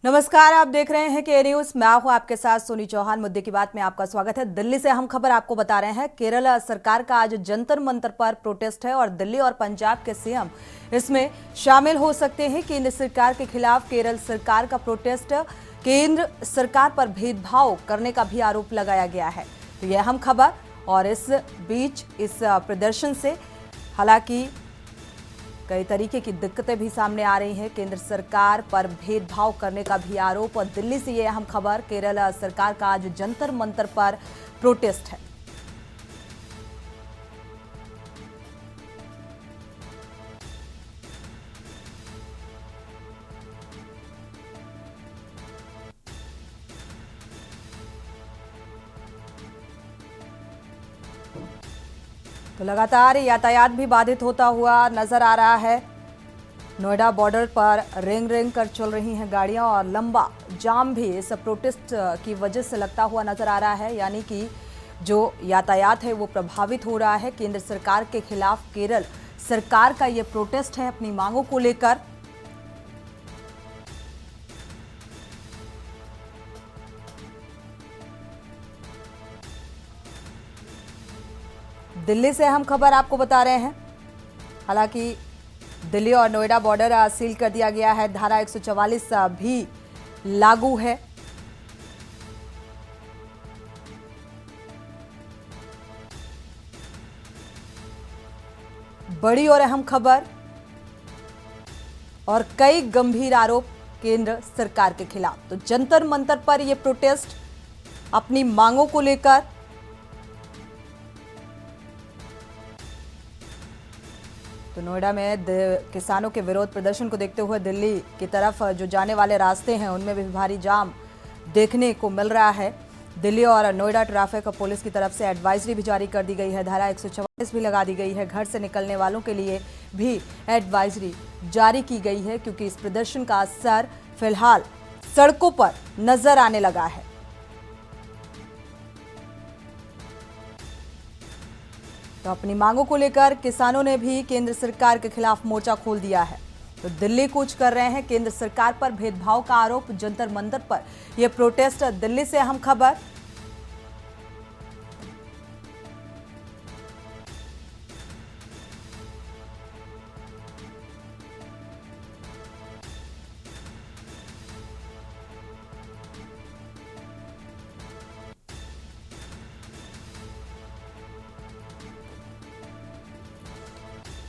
नमस्कार, आप देख रहे हैं के न्यूज। मैं हूं आपके साथ सोनी चौहान। मुद्दे की बात में आपका स्वागत है। दिल्ली से हम खबर आपको बता रहे हैं। केरल सरकार का आज जंतर मंतर पर प्रोटेस्ट है और दिल्ली और पंजाब के सीएम इसमें शामिल हो सकते हैं। केंद्र सरकार के खिलाफ केरल सरकार का प्रोटेस्ट, केंद्र सरकार पर भेदभाव करने का भी आरोप लगाया गया है। तो यह अहम खबर। और इस बीच इस प्रदर्शन से हालांकि कई तरीके की दिक्कतें भी सामने आ रही हैं। केंद्र सरकार पर भेदभाव करने का भी आरोप। और दिल्ली से ये अहम खबर, केरल सरकार का आज जंतर मंतर पर प्रोटेस्ट है। तो लगातार यातायात भी बाधित होता हुआ नजर आ रहा है। नोएडा बॉर्डर पर रेंग रेंग कर चल रही हैं गाड़ियां और लंबा जाम भी इस प्रोटेस्ट की वजह से लगता हुआ नजर आ रहा है। यानी कि जो यातायात है वो प्रभावित हो रहा है। केंद्र सरकार के खिलाफ केरल सरकार का ये प्रोटेस्ट है अपनी मांगों को लेकर। दिल्ली से हम खबर आपको बता रहे हैं। हालांकि दिल्ली और नोएडा बॉर्डर सील कर दिया गया है। धारा 144 भी लागू है। बड़ी और अहम खबर और कई गंभीर आरोप केंद्र सरकार के खिलाफ। तो जंतर मंतर पर यह प्रोटेस्ट अपनी मांगों को लेकर। तो नोएडा में किसानों के विरोध प्रदर्शन को देखते हुए दिल्ली की तरफ जो जाने वाले रास्ते हैं उनमें भी भारी जाम देखने को मिल रहा है। दिल्ली और नोएडा ट्रैफिक पुलिस की तरफ से एडवाइजरी भी जारी कर दी गई है। धारा 144 भी लगा दी गई है। घर से निकलने वालों के लिए भी एडवाइजरी जारी की गई है, क्योंकि इस प्रदर्शन का असर फिलहाल सड़कों पर नजर आने लगा है। तो अपनी मांगों को लेकर किसानों ने भी केंद्र सरकार के खिलाफ मोर्चा खोल दिया है। तो दिल्ली कूच कर रहे हैं। केंद्र सरकार पर भेदभाव का आरोप, जंतर मंतर पर यह प्रोटेस्ट। दिल्ली से अहम खबर।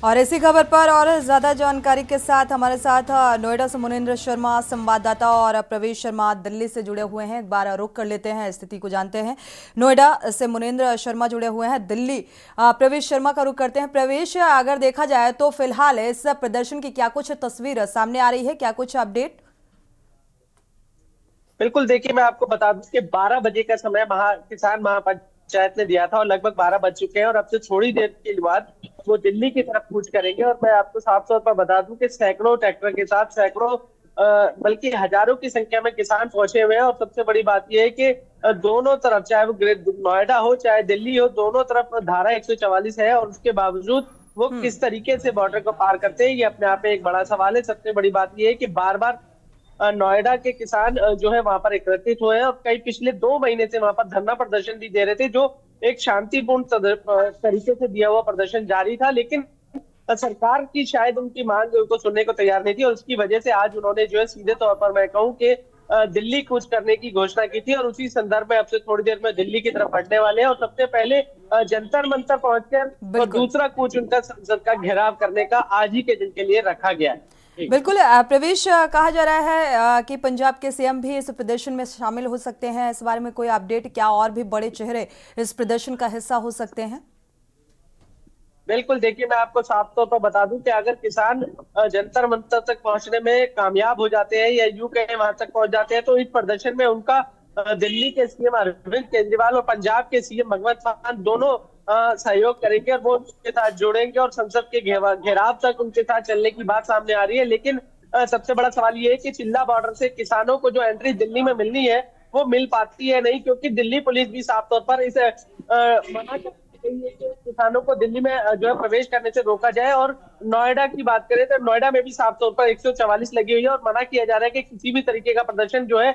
और इसी खबर पर और ज्यादा जानकारी के साथ हमारे साथ नोएडा से मुनिंद्र शर्मा संवाददाता और प्रवेश शर्मा दिल्ली से जुड़े हुए हैं। एक बार रुक कर लेते हैं, स्थिति को जानते हैं। नोएडा से मुनिंद्र शर्मा जुड़े हुए हैं। दिल्ली प्रवेश शर्मा का रुख करते हैं। प्रवेश, अगर देखा जाए तो फिलहाल इस प्रदर्शन की क्या कुछ तस्वीर सामने आ रही है, क्या कुछ अपडेट? बिल्कुल, देखिए मैं आपको बता दूं कि 12 बजे का समय किसान महापंचायत ने दिया था और लगभग 12 बज चुके हैं और अब से थोड़ी देर के बाद वो दिल्ली की तरफ कूच करेंगे। और मैं आपको साफ तौर पर बता दूं कि सैकड़ों ट्रैक्टर के साथ सैकड़ों बल्कि हजारों की संख्या में किसान पहुंचे हुए हैं। और सबसे बड़ी बात यह है कि दोनों तरफ, चाहे वो नोएडा हो चाहे दिल्ली हो, दोनों तरफ धारा 144 है और उसके बावजूद वो किस तरीके से बॉर्डर को पार करते हैं, ये अपने आप में एक बड़ा सवाल है। सबसे बड़ी बात यह है कि बार बार नोएडा के किसान जो है वहां पर एकत्रित हुए हैं और कई पिछले 2 महीने से वहां पर धरना प्रदर्शन भी दे रहे थे, जो एक शांतिपूर्ण तरीके से दिया हुआ प्रदर्शन जारी था। लेकिन सरकार की शायद उनकी मांग को सुनने को तैयार नहीं थी और उसकी वजह से आज उन्होंने जो है सीधे तौर पर मैं कहूँ कि दिल्ली कूच करने की घोषणा की थी। और उसी संदर्भ में अब से थोड़ी देर में दिल्ली की तरफ बढ़ने वाले हैं और सबसे पहले जंतर मंतर पहुंचकर और दूसरा कूच उनका संसद का घेराव करने का आज ही के दिन के लिए रखा गया है। बिल्कुल प्रवेश, कहा जा रहा है कि पंजाब के सीएम भी इस प्रदर्शन में शामिल हो सकते हैं। इस बारे में कोई अपडेट? क्या और भी बड़े चेहरे इस प्रदर्शन का हिस्सा हो सकते हैं? बिल्कुल, देखिए मैं आपको साफ तौर पर बता दूं कि अगर किसान जंतर मंतर तक पहुंचने में कामयाब हो जाते हैं या यूं कहें वहां तक पहुंच जाते हैं, तो इस प्रदर्शन में उनका दिल्ली के सीएम अरविंद केजरीवाल और पंजाब के सीएम भगवंत मान दोनों सहयोग करेंगे और वो उनके साथ जुड़ेंगे और संसद के घेराव तक उनके साथ चलने की बात सामने आ रही है। लेकिन सबसे बड़ा सवाल ये है कि चिल्ला बॉर्डर से किसानों को जो एंट्री दिल्ली में मिलनी है वो मिल पाती है नहीं, क्योंकि दिल्ली पुलिस भी साफ तौर पर इस मना गई है कि किसानों को दिल्ली में जो है प्रवेश करने से रोका जाए। और नोएडा की बात करें तो नोएडा में भी साफ तौर पर 144 लगी हुई है और मना किया जा रहा है कि किसी भी तरीके का प्रदर्शन जो है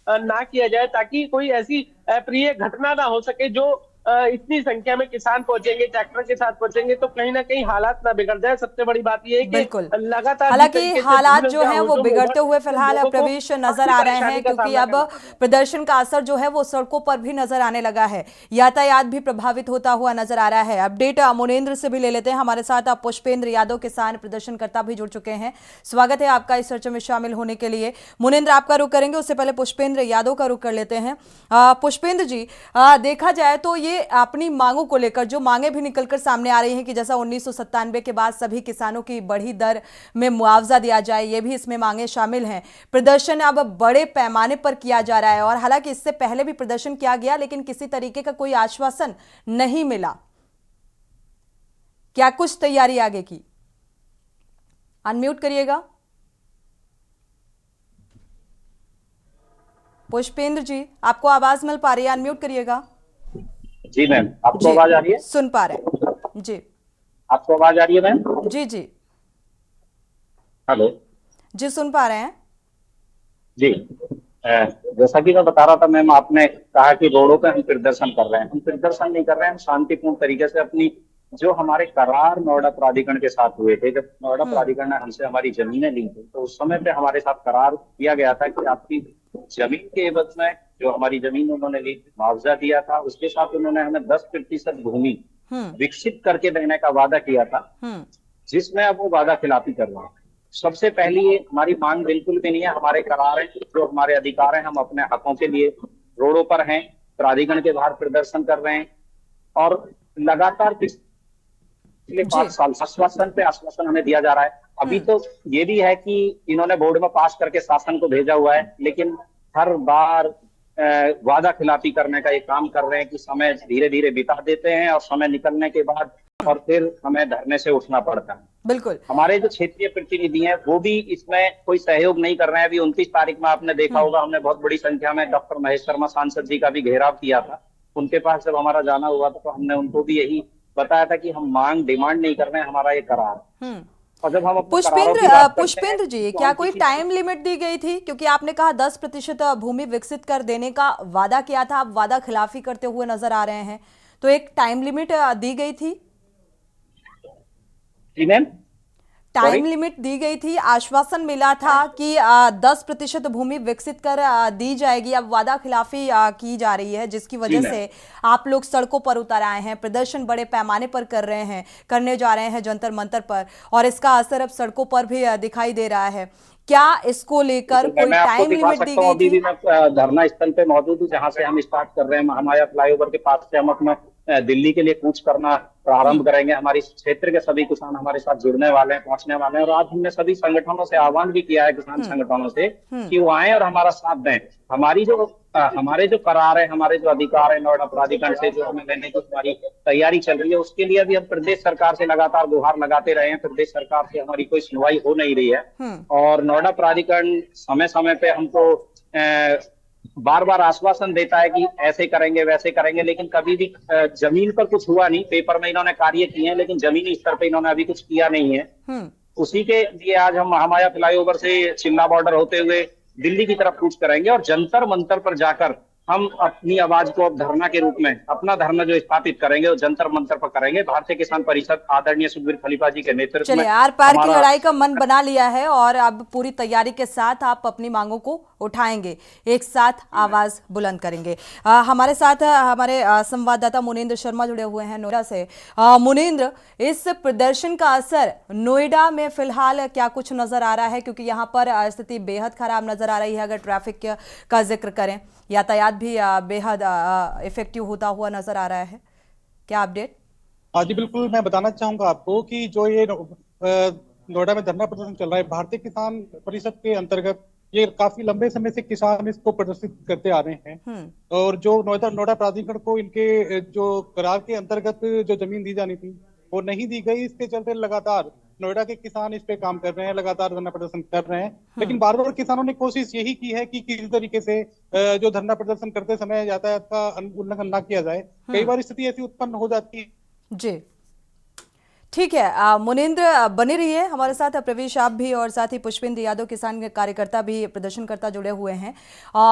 ना किया जाए, ताकि कोई ऐसी अप्रिय घटना ना हो सके जो इतनी संख्या में किसान पहुंचेंगे, ट्रैक्टर के साथ पहुंचेंगे तो कहीं ना कहीं हालात ना बिगड़ जाए। सबसे बड़ी बात यह है बिल्कुल। कि लगातार जिस हालांकि तरीके से हालात विभिन्न जो हैं वो हुजूम बिगड़ते उमड़ हुए से फिलहाल लोगों को प्रवेश नजर काफी आ रहे परेशानी हैं, का क्योंकि सामना अब करना पड़ रहा है। प्रदर्शन का असर जो है वो सड़कों पर भी नजर आने लगा है, यातायात भी प्रभावित होता हुआ नजर आ रहा है। अपडेट मुनेंद्र से भी ले लेते हैं। हमारे साथ पुष्पेंद्र यादव, किसान प्रदर्शनकर्ता, भी जुड़ चुके हैं। स्वागत है आपका इस चर्चा में शामिल होने के लिए। मुनेंद्र आपका रुख करेंगे, उससे पहले पुष्पेंद्र यादव का रुख कर लेते हैं। पुष्पेंद्र जी, देखा जाए तो ये अपनी मांगों को लेकर जो मांगे भी निकलकर सामने आ रही हैं कि जैसा 1997 के बाद सभी किसानों की बढ़ी दर में मुआवजा दिया जाए, ये भी इसमें मांगे शामिल हैं। प्रदर्शन अब बड़े पैमाने पर किया जा रहा है और हालांकि इससे पहले भी प्रदर्शन किया गया लेकिन किसी तरीके का कोई आश्वासन नहीं मिला। क्या कुछ तैयारी आगे की? अनम्यूट करिएगा पुष्पेंद्र जी, आपको आवाज मिल पा रही है? अनम्यूट करिएगा। जी मैम, आपको जी, आवाज आ रही है? सुन पा रहे हैं जी। आपको आवाज आ रही है मैम? जी जी हेलो जी, सुन पा रहे हैं। जी। जैसा कि मैं बता रहा था मैम, आपने कहा कि रोडों पे हम प्रदर्शन कर रहे हैं। हम प्रदर्शन नहीं कर रहे हैं, हम शांतिपूर्ण तरीके से अपनी जो हमारे करार नोएडा प्राधिकरण के साथ हुए थे, जब नोएडा प्राधिकरण ने हमसे हमारी जमीनें ली थी तो उस समय पे हमारे साथ करार किया गया था कि आपकी जमीन के एवज में जो हमारी जमीन उन्होंने ली, मुआवजा दिया था, उसके साथ उन्होंने हमें 10% भूमि विकसित करके देने का वादा किया था, जिसमें अब वो वादा खिलाफी कर रहा है। सबसे पहली ये हमारी मांग बिल्कुल भी नहीं है, हमारे करार हैं, जो हमारे अधिकार हैं, हम अपने हकों के लिए रोडों पर हैं, प्राधिकरण के बाहर प्रदर्शन कर रहे हैं और लगातार पिछले 5 साल आश्वासन पे आश्वासन हमें दिया जा रहा है। अभी तो ये भी है कि इन्होंने बोर्ड में पास करके शासन को भेजा हुआ है, लेकिन हर बार वादा खिलाफी करने का ये काम कर रहे हैं कि समय धीरे धीरे बिता देते हैं और समय निकलने के बाद और फिर हमें धरने से उठना पड़ता है। बिल्कुल। हमारे जो क्षेत्रीय प्रतिनिधि हैं वो भी इसमें कोई सहयोग नहीं कर रहे हैं। अभी 29 तारीख में आपने देखा होगा, हमने बहुत बड़ी संख्या में डॉक्टर महेश शर्मा सांसद जी का भी घेराव किया था। उनके पास जब हमारा जाना हुआ था तो हमने उनको भी यही बताया था कि हम मांग डिमांड नहीं कर रहे हैं, हमारा ये करार। और जब हम पुष्पेंद्र जी, क्या कोई टाइम लिमिट दी गई थी? क्योंकि आपने कहा 10% भूमि विकसित कर देने का वादा किया था, आप वादा खिलाफी करते हुए नजर आ रहे हैं, तो एक टाइम लिमिट दी गई थी? जी मैम, टाइम लिमिट दी गई थी, आश्वासन मिला था कि 10% भूमि विकसित कर दी जाएगी। अब वादा खिलाफी की जा रही है, जिसकी वजह से आप लोग सड़कों पर उतर आए हैं, प्रदर्शन बड़े पैमाने पर करने जा रहे हैं जंतर मंतर पर, और इसका असर अब सड़कों पर भी दिखाई दे रहा है। क्या इसको लेकर कोई टाइम लिमिट दी गई अभी थी? भी मैं धरना स्थल पे मौजूद हूँ जहाँ से हम स्टार्ट कर रहे हैं। महामाया फ्लाईओवर के पास से हम अपना दिल्ली के लिए कूच करना प्रारंभ करेंगे। हमारी क्षेत्र के सभी किसान हमारे साथ जुड़ने वाले हैं, पहुंचने वाले हैं, और आज हमने सभी संगठनों से आह्वान भी किया है, किसान संगठनों से, कि वो आए और हमारा साथ दें। हमारे जो करार है, हमारे जो अधिकार है नोएडा प्राधिकरण से जो हमें लेने की हमारी तैयारी चल रही है, उसके लिए अभी हम प्रदेश सरकार से लगातार गुहार लगाते रहे हैं। प्रदेश सरकार से हमारी कोई सुनवाई हो नहीं रही है और नोएडा प्राधिकरण समय समय पे हमको बार बार आश्वासन देता है कि ऐसे करेंगे वैसे करेंगे, लेकिन कभी भी जमीन पर कुछ हुआ नहीं। पेपर में इन्होंने कार्य किए हैं लेकिन जमीनी स्तर पे इन्होंने अभी कुछ किया नहीं है। उसी के लिए आज हम महामाया फ्लाईओवर से चिल्ला बॉर्डर होते हुए दिल्ली की तरफ कूच करेंगे और जंतर मंतर पर जाकर हम अपनी आवाज को अब धरना के रूप में अपना धरना जो स्थापित करेंगे वो जंतर मंतर पर करेंगे। भारतीय किसान परिषद आदरणीय सुखबीर खलीफा जी के नेतृत्व में चलिए, आर पार की लड़ाई का मन बना लिया है और अब पूरी तैयारी के साथ आप अपनी मांगों को उठाएंगे, एक साथ आवाज बुलंद करेंगे। हमारे साथ हमारे संवाददाता मुनेंद्र शर्मा जुड़े हुए हैं नोएडा से। मुनेंद्र, इस प्रदर्शन का असर नोएडा में फिलहाल क्या कुछ नजर आ रहा है? क्योंकि यहाँ पर स्थिति बेहद खराब नजर आ रही है। अगर ट्रैफिक का जिक्र करें, यातायात भी बेहद इफेक्टिव होता हुआ नजर आ रहा है, क्या अपडेट? हाँ जी, बिल्कुल। मैं बताना चाहूंगा आपको कि जो ये नोएडा में धरना प्रदर्शन चल रहा है, भारतीय किसान परिषद के अंतर्गत ये काफी लंबे समय से किसान इसको प्रदर्शित करते आ रहे हैं। और जो नोएडा प्राधिकरण को इनके जो करार के अंतर्गत जो जमीन दी जानी थी वो नहीं दी गई। इसके चलते लगातार नोएडा के किसान इस पे काम कर रहे हैं, लगातार धरना प्रदर्शन कर रहे हैं, लेकिन बार बार किसानों ने कोशिश यही की है कि किसी तरीके से जो धरना प्रदर्शन करते समय यातायात का उल्लंघन ना किया जाए। कई बार स्थिति ऐसी उत्पन्न हो जाती है। जी ठीक है। मुनिंद्र बने रहिए हमारे साथ। प्रवेश आप भी और साथ ही पुष्पेंद्र यादव किसान कार्यकर्ता भी प्रदर्शनकर्ता जुड़े हुए हैं।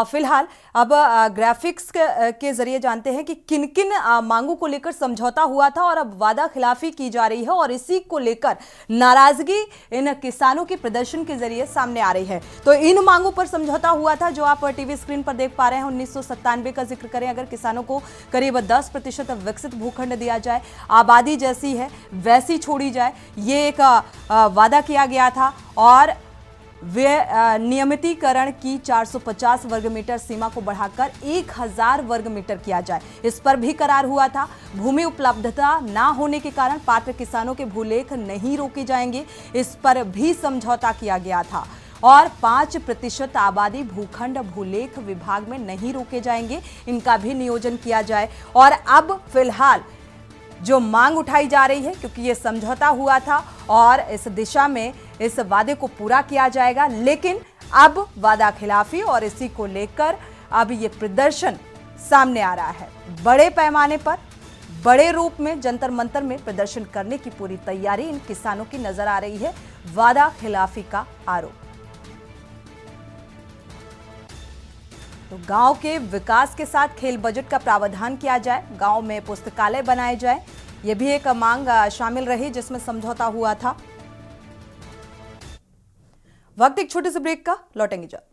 फिलहाल अब ग्राफिक्स के जरिए जानते हैं कि किन किन मांगों को लेकर समझौता हुआ था और अब वादा खिलाफी की जा रही है और इसी को लेकर नाराजगी इन किसानों के प्रदर्शन के जरिए सामने आ रही है। तो इन मांगों पर समझौता हुआ था जो आप टीवी स्क्रीन पर देख पा रहे हैं। 1997 का जिक्र करें अगर, किसानों को करीब 10% विकसित भूखंड दिया जाए, आबादी जैसी है वैसी छोड़ी जाए, ये एक वादा किया गया था और वे नियमितीकरण की 450 वर्ग मीटर सीमा को बढ़ाकर 1000 वर्ग मीटर किया जाए, इस पर भी करार हुआ था। भूमि उपलब्धता ना होने के कारण पात्र किसानों के भूलेख नहीं रोके जाएंगे, इस पर भी समझौता किया गया था और 5% आबादी भूखंड भूलेख विभाग में नहीं रोके जाएंगे, इनका भी नियोजन किया जाए। और अब फिलहाल जो मांग उठाई जा रही है, क्योंकि ये समझौता हुआ था और इस दिशा में इस वादे को पूरा किया जाएगा, लेकिन अब वादा खिलाफी और इसी को लेकर अब ये प्रदर्शन सामने आ रहा है। बड़े पैमाने पर बड़े रूप में जंतर मंतर में प्रदर्शन करने की पूरी तैयारी इन किसानों की नजर आ रही है। वादा खिलाफी का आरोप। तो गांव के विकास के साथ खेल बजट का प्रावधान किया जाए, गांव में पुस्तकालय बनाए जाए, यह भी एक मांग शामिल रही जिसमें समझौता हुआ था। वक्त एक छोटे से ब्रेक का, लौटेंगे जल्द।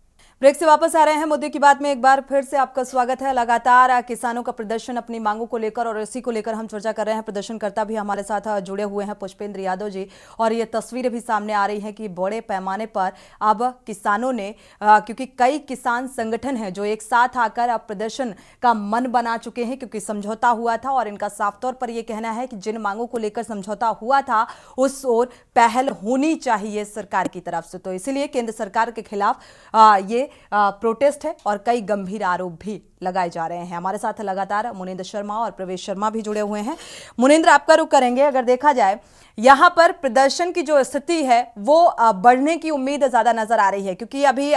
ब्रेक से वापस आ रहे हैं मुद्दे की बात में। एक बार फिर से आपका स्वागत है। लगातार किसानों का प्रदर्शन अपनी मांगों को लेकर और इसी को लेकर हम चर्चा कर रहे हैं। प्रदर्शनकर्ता भी हमारे साथ जुड़े हुए हैं, पुष्पेंद्र यादव जी, और ये तस्वीरें भी सामने आ रही हैं कि बड़े पैमाने पर अब किसानों ने क्योंकि कई किसान संगठन हैं जो एक साथ आकर अब प्रदर्शन का मन बना चुके हैं, क्योंकि समझौता हुआ था और इनका साफ तौर पर यह कहना है कि जिन मांगों को लेकर समझौता हुआ था उस ओर पहल होनी चाहिए सरकार की तरफ से। तो इसीलिए केंद्र सरकार के खिलाफ ये प्रोटेस्ट है और कई गंभीर आरोप भी लगाए जा रहे हैं। हमारे साथ लगातार मुनिंद्र शर्मा और प्रवेश शर्मा भी जुड़े हुए हैं। मुनिंद्र, आपका रुख करेंगे। अगर देखा जाए यहां पर प्रदर्शन की जो स्थिति है वो बढ़ने की उम्मीद ज्यादा नजर आ रही है, क्योंकि अभी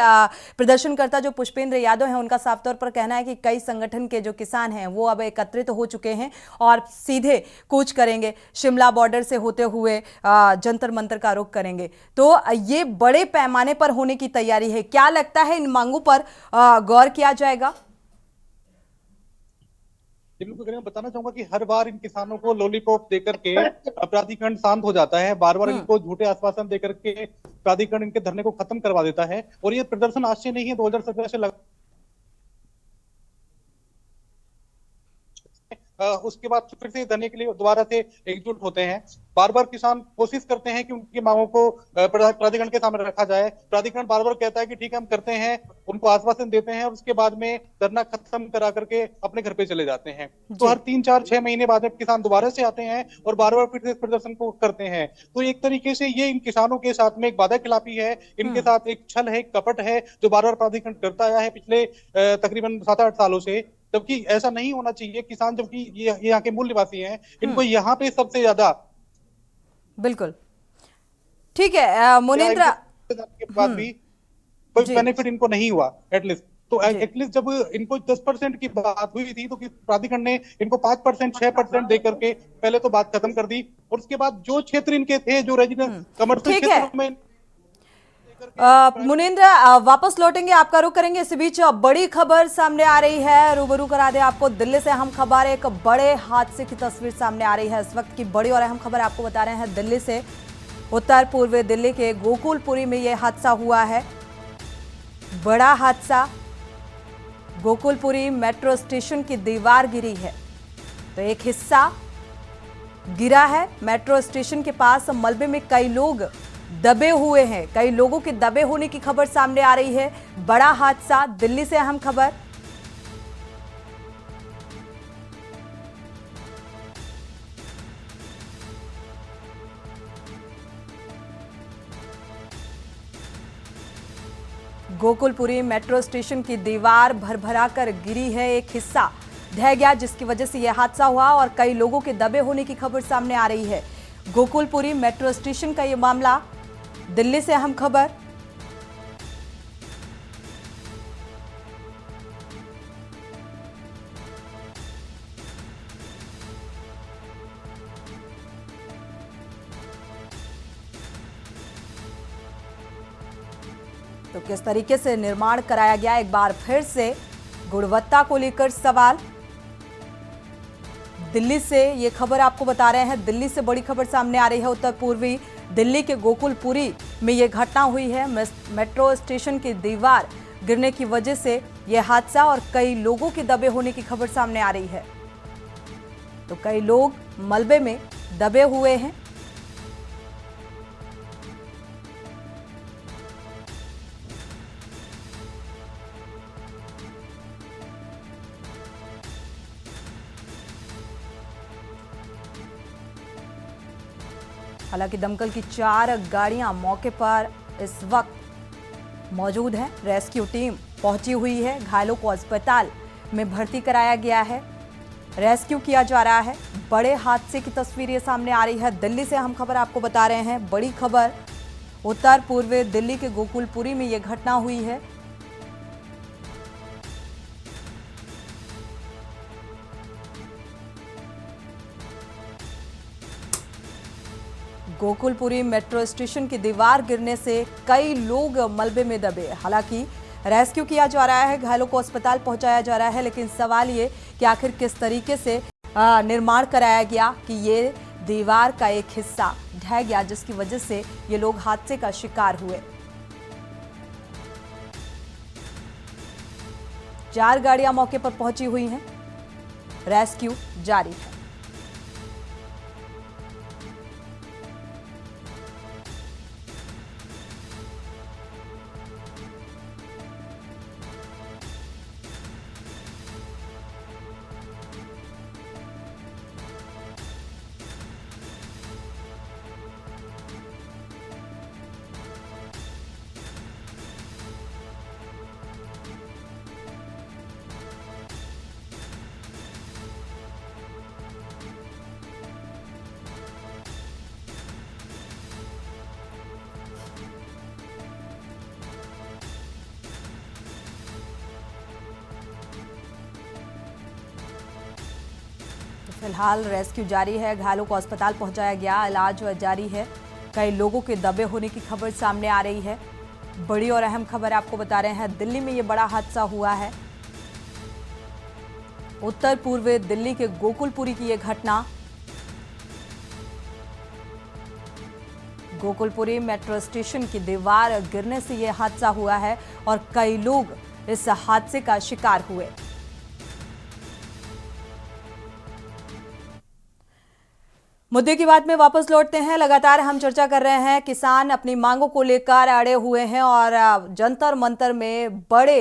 प्रदर्शनकर्ता जो पुष्पेंद्र यादव हैं उनका साफ तौर पर कहना है कि कई संगठन के जो किसान हैं वो अब एकत्रित हो चुके हैं और सीधे कूच करेंगे, शिमला बॉर्डर से होते हुए जंतर मंतर का रुख करेंगे। तो ये बड़े पैमाने पर होने की तैयारी है। क्या लगता है इन मांगों पर गौर किया जाएगा? बिल्कुल, मैं बताना चाहूंगा कि हर बार इन किसानों को लॉलीपॉप देकर के प्राधिकरण शांत हो जाता है। बार बार इनको झूठे आश्वासन देकर के प्राधिकरण इनके धरने को खत्म करवा देता है। और ये प्रदर्शन आज से नहीं है, 2017 से उसके बाद फिर से धरने के लिए दोबारा से एकजुट होते हैं। बार बार किसान कोशिश करते हैं कि उनकी मांगों को प्राधिकरण के सामने रखा जाए। प्राधिकरण बार बार कहता है कि ठीक है हम करते हैं, उनको आश्वासन देते हैं और उसके बाद में धरना खत्म करा करके अपने घर पे चले जाते हैं। तो हर 3, 4, 6 महीने बाद किसान दोबारा से आते हैं और बार बार फिर से इस प्रदर्शन को करते हैं। तो एक तरीके से ये इन किसानों के साथ में एक वादा खिलाफी है, इनके साथ एक छल है, एक कपट है जो बार बार प्राधिकरण करता आया है पिछले तकरीबन 7-8 सालों से। जबकि ऐसा नहीं होना चाहिए। किसान जबकि ये यहाँ के मूल निवासी हैं, इनको यहाँ पे सबसे ज्यादा बिल्कुल ठीक है। मुनिंद्र, के बाद भी कोई बेनिफिट इनको नहीं हुआ एटलीस्ट। तो एटलीस्ट जब इनको 10% की बात हुई थी तो प्राधिकरण ने इनको 5%, 6% दे करके पहले तो बात खत्म कर दी। और उसके बाद जो क्षेत्र इनके थे, जो रेजिडेंस कमर्शियल क्षेत्रों में मुनिंद्र वापस लौटेंगे, आपका रुख करेंगे। इस बीच बड़ी खबर सामने आ रही है, रूबरू करा दे आपको दिल्ली से हम खबर। एक बड़े हादसे की तस्वीर सामने आ रही है इस वक्त की। बड़ी और अहम खबर आपको बता रहे हैं दिल्ली से। उत्तर पूर्वी दिल्ली के गोकुलपुरी में यह हादसा हुआ है। बड़ा हादसा, गोकुलपुरी मेट्रो स्टेशन की दीवार गिरी है। तो एक हिस्सा गिरा है। मेट्रो स्टेशन के पास मलबे में कई लोग दबे हुए हैं। कई लोगों के दबे होने की खबर सामने आ रही है। बड़ा हादसा, दिल्ली से अहम खबर। गोकुलपुरी मेट्रो स्टेशन की दीवार भरभरा कर गिरी है। एक हिस्सा ढह गया जिसकी वजह से यह हादसा हुआ और कई लोगों के दबे होने की खबर सामने आ रही है। गोकुलपुरी मेट्रो स्टेशन का ये मामला। दिल्ली से अहम खबर। तो किस तरीके से निर्माण कराया गया, एक बार फिर से गुणवत्ता को लेकर सवाल। दिल्ली से ये खबर आपको बता रहे हैं। दिल्ली से बड़ी खबर सामने आ रही है। उत्तर पूर्वी दिल्ली के गोकुलपुरी में ये घटना हुई है। मेट्रो स्टेशन की दीवार गिरने की वजह से यह हादसा और कई लोगों के दबे होने की खबर सामने आ रही है। तो कई लोग मलबे में दबे हुए हैं। हालांकि दमकल की 4 गाड़ियां मौके पर इस वक्त मौजूद हैं। रेस्क्यू टीम पहुंची हुई है। घायलों को अस्पताल में भर्ती कराया गया है। रेस्क्यू किया जा रहा है। बड़े हादसे की तस्वीर ये सामने आ रही है। दिल्ली से हम खबर आपको बता रहे हैं। बड़ी खबर, उत्तर पूर्वी दिल्ली के गोकुलपुरी में ये घटना हुई है। गोकुलपुरी मेट्रो स्टेशन की दीवार गिरने से कई लोग मलबे में दबे। हालांकि रेस्क्यू किया जा रहा है, घायलों को अस्पताल पहुंचाया जा रहा है, लेकिन सवाल ये कि आखिर किस तरीके से निर्माण कराया गया कि ये दीवार का एक हिस्सा ढह गया, जिसकी वजह से ये लोग हादसे का शिकार हुए। 4 गाड़ियां मौके पर पहुंची हुई हैं। रेस्क्यू जारी है। फिलहाल रेस्क्यू जारी है। घायलों को अस्पताल पहुंचाया गया, इलाज जारी है। कई लोगों के दबे होने की खबर सामने आ रही है। बड़ी और अहम खबर आपको बता रहे हैं। दिल्ली में ये बड़ा हादसा हुआ है। उत्तर पूर्वी दिल्ली के गोकुलपुरी की ये घटना। गोकुलपुरी मेट्रो स्टेशन की दीवार गिरने से यह हादसा हुआ है और कई लोग इस हादसे का शिकार हुए। मुद्दे की बात में वापस लौटते हैं। लगातार हम चर्चा कर रहे हैं, किसान अपनी मांगों को लेकर अड़े हुए हैं और जंतर मंतर में बड़े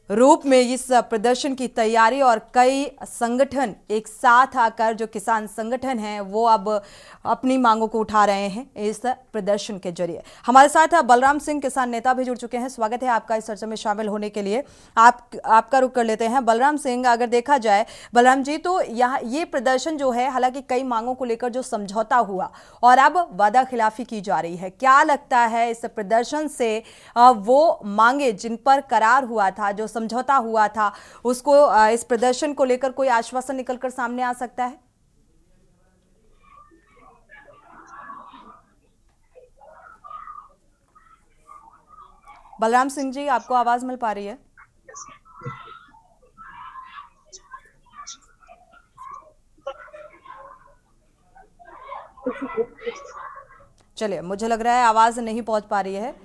रूप में इस प्रदर्शन की तैयारी और कई संगठन एक साथ आकर, जो किसान संगठन हैं, वो अब अपनी मांगों को उठा रहे हैं इस प्रदर्शन के जरिए। हमारे साथ बलराम सिंह, किसान नेता, भी जुड़ चुके हैं। स्वागत है आपका इस चर्चा में शामिल होने के लिए। आपका रुख कर लेते हैं। बलराम सिंह, अगर देखा जाए बलराम जी, तो यहाँ ये प्रदर्शन जो है, हालांकि कई मांगों को लेकर जो समझौता हुआ और अब वादा खिलाफी की जा रही है, क्या लगता है इस प्रदर्शन से वो मांगे जिन पर करार हुआ था, जो समझौता हुआ था, उसको इस प्रदर्शन को लेकर कोई आश्वासन निकलकर सामने आ सकता है? बलराम सिंह जी, आपको आवाज मिल पा रही है? चलिए, मुझे लग रहा है आवाज नहीं पहुंच पा रही है।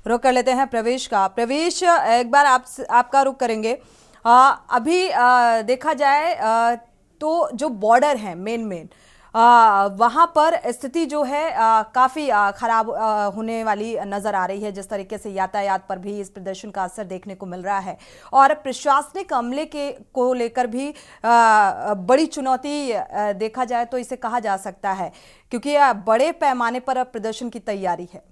रुक कर लेते हैं प्रवेश का। प्रवेश, एक बार आपका रुक करेंगे। अभी देखा जाए तो जो बॉर्डर है मेन वहां पर स्थिति जो है काफी खराब होने वाली नजर आ रही है। जिस तरीके से यातायात पर भी इस प्रदर्शन का असर देखने को मिल रहा है और प्रशासनिक अमले के को लेकर भी बड़ी चुनौती देखा जाए तो इसे कहा जा सकता है, क्योंकि बड़े पैमाने पर अब प्रदर्शन की तैयारी है।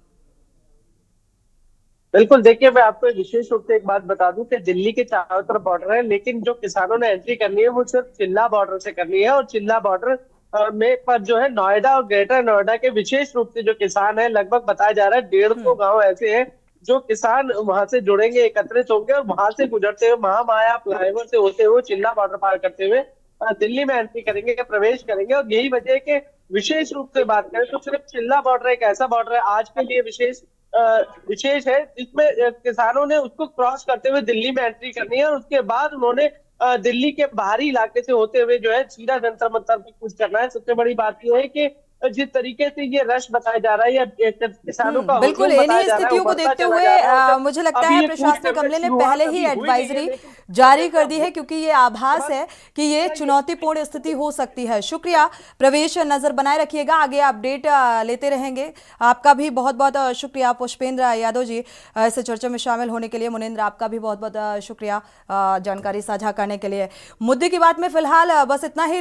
बिल्कुल, देखिए, मैं आपको विशेष रूप से एक बात बता दूं कि दिल्ली के चारों तरफ बॉर्डर है, लेकिन जो किसानों ने एंट्री करनी है वो सिर्फ चिल्ला बॉर्डर से करनी है और चिल्ला बॉर्डर में पर जो है नोएडा और ग्रेटर नोएडा के विशेष रूप से जो किसान है, लगभग बताया जा रहा है 150 गांव ऐसे हैं जो किसान वहां से जुड़ेंगे, एकत्रित होंगे और वहां से गुजरते हुए महामाया फ्लाईओवर से होते हुए चिल्ला बॉर्डर पार करते हुए दिल्ली में एंट्री करेंगे, प्रवेश करेंगे। और यही वजह है कि विशेष रूप से बात करें तो सिर्फ चिल्ला बॉर्डर एक ऐसा बॉर्डर है आज के लिए विशेष है, जिसमें किसानों ने उसको क्रॉस करते हुए दिल्ली में एंट्री करनी है और उसके बाद उन्होंने दिल्ली के बाहरी इलाके से होते हुए जो है सीधा जंतर मंतर पे कूच करना है। सबसे बड़ी बात यह है कि जिस तरीके से ये रश बताया जा रहा है या किसानों का बिल्कुल, हुजूम इन्हीं बताया जा रहा है, स्थितियों को उभरता देखते चला हुए जा रहा है। और मुझे लगता अभी है ये कूच प्रशासनिक करने अमले ने शुरुआत पहले अभी ही हुई नहीं है, एडवाइजरी लेकिन जारी कर दी है, क्योंकि ये आभास है कि ये चुनौतीपूर्ण स्थिति हो सकती है। शुक्रिया प्रवेश, नजर बनाए रखिएगा, आगे अपडेट लेते रहेंगे। आपका भी बहुत बहुत शुक्रिया पुष्पेंद्र यादव जी, इस चर्चा में शामिल होने के लिए। मुनिंद्र, आपका भी बहुत बहुत शुक्रिया जानकारी साझा करने के लिए। मुद्दे की बात में फिलहाल बस इतना ही।